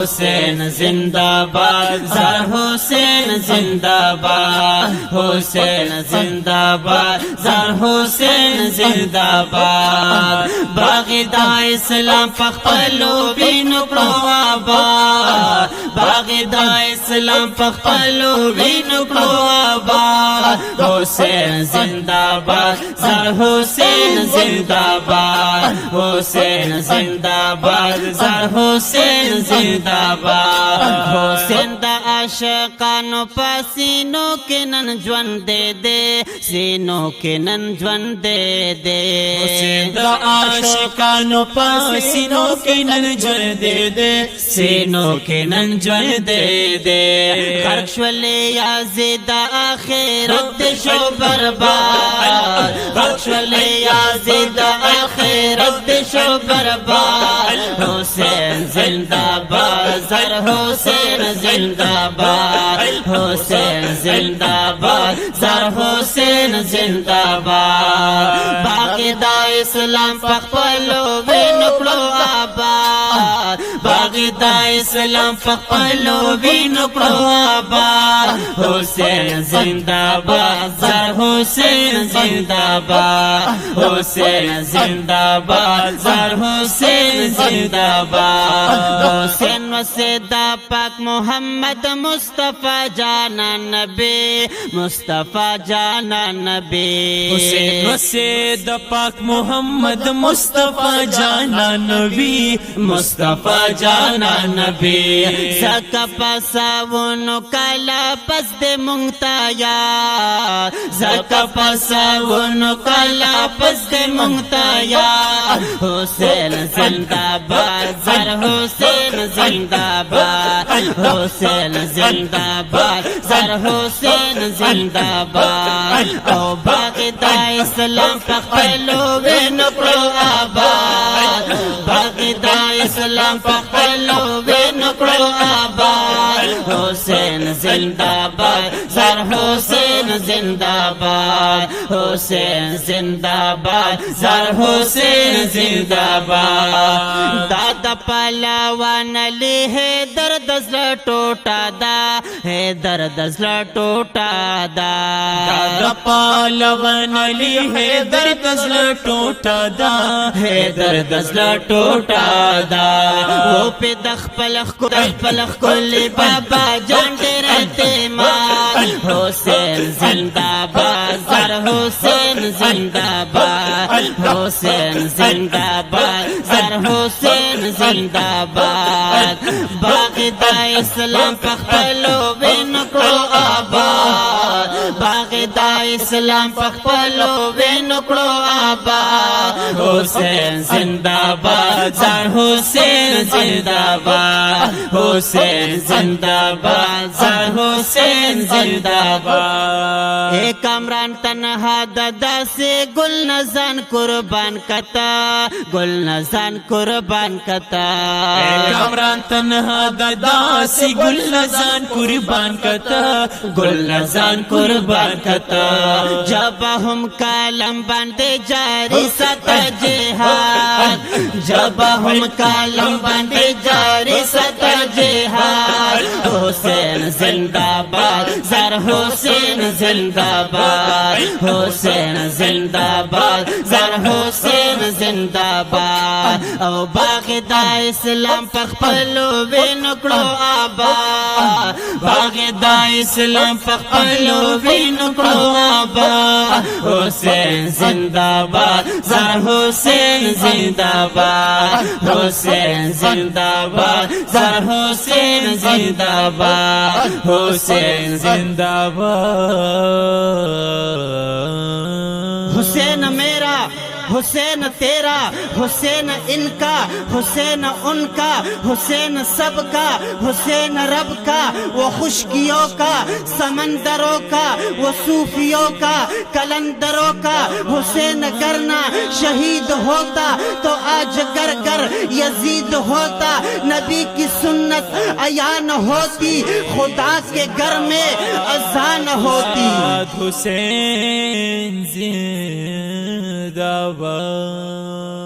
حسین زندہ باد زار حسین زندہ باد حسین زندہ باد زار حسین زندہ باد باغدا اسلام پخپلو بینو کړو آباد باغدا اسلام پخپلو بینو کړو آباد حسین زندہ باد زار حسین زندہ باد حسین زندہ باد زار حسین زندہ حسین دا عاشقانو پسینو کې نن ژوند دے سینو کې نن ژوند دے حسین دا عاشقانو پسینو کې نن ژوند دے سینو کې نن ژوند دے خرق شولې یازید آخرت دې شو برباد خرق شولې یازید آخرت دې شو برباد حسین زندہ باد زر حسین زندہ باد حسین زندہ باد زر حسین زندہ باد باغدا اسلام پخپلو وینو کړو آباد باغدا اسلام پخپلو وینو کړو آباد حسین زندہ باد زر حسین زندہ باد حسین زندہ باد زر حسین زندہ باد حسین وسیدہ پاک محمد مصطفیٰ جانا نبی مصطفیٰ جانا نبی حسین وسیدہ پاک محمد مصطفیٰ جانا نبی مصطفیٰ جانا نبی زکا پساونو کالا پس دے منگتایا زکا پساونو کالا پس دے منگتایا حسین زندہ باد زر حسین زندہ باد حسین زندہ باد زر حسین زندہ باد او باغدا اسلام پخپلو وینو کړو آباد باغدا اسلام پخپلو وینو کړو آباد حسین زندہ باد زر حسین زندہ باد حسین زندہ باد زر حسین زندہ باد دادا پهلوان علی حیدر دزلا ټوټا دا حیدر دزلا ټوټا دا دادا پهلوان علی حیدر دزلا ټوټا دا حیدر دزلا ټوټا دا او په دخپل کلی بابا جان ډېر اعتماد حسین زندہ باد زر حسین زندہ باد حسین زندہ باد زر حسین زندہ باد باغدا اسلام پخپلو وینو کړو آباد باغدا اسلام پخپلو وینو کړو آباد حسین زندہ باد زر حسین زندہ باد حسین زندہ باد زر حسین زندہ باد اے کامران تنہا دادا سے گل نزان قربان کتا گل نزان قربان کتا کامران تنہا دادا سی گل نزان قربان کتا گل نزان قربان کتا جب ہم کالم باندے جاری ستا جہاد جب ہم کالم باندے جاری ستا جہاد حسین زندہ باد زر حسین زندہ باد حسین زندہ باد زر حسین زندہ باد او باغدا اسلام پخپلو وینو کړو آباد باغدا اسلام پخپلو وینو کړو آباد حسین زندہ باد زر حسین زندہ باد حسین زندہ باد زر حسین زندہ باد حسین زندہ باد حسین میرا حسین تیرا حسین ان کا حسین ان کا حسین سب کا حسین رب کا وہ خشکیوں کا سمندروں کا وہ صوفیوں کا کلندروں کا حسین کرنا شہید ہوتا تو آج گر گر یزید ہوتا نبی کی سنت عیان ہوتی خدا کے گھر میں اذان ہوتی حسین زندہ باد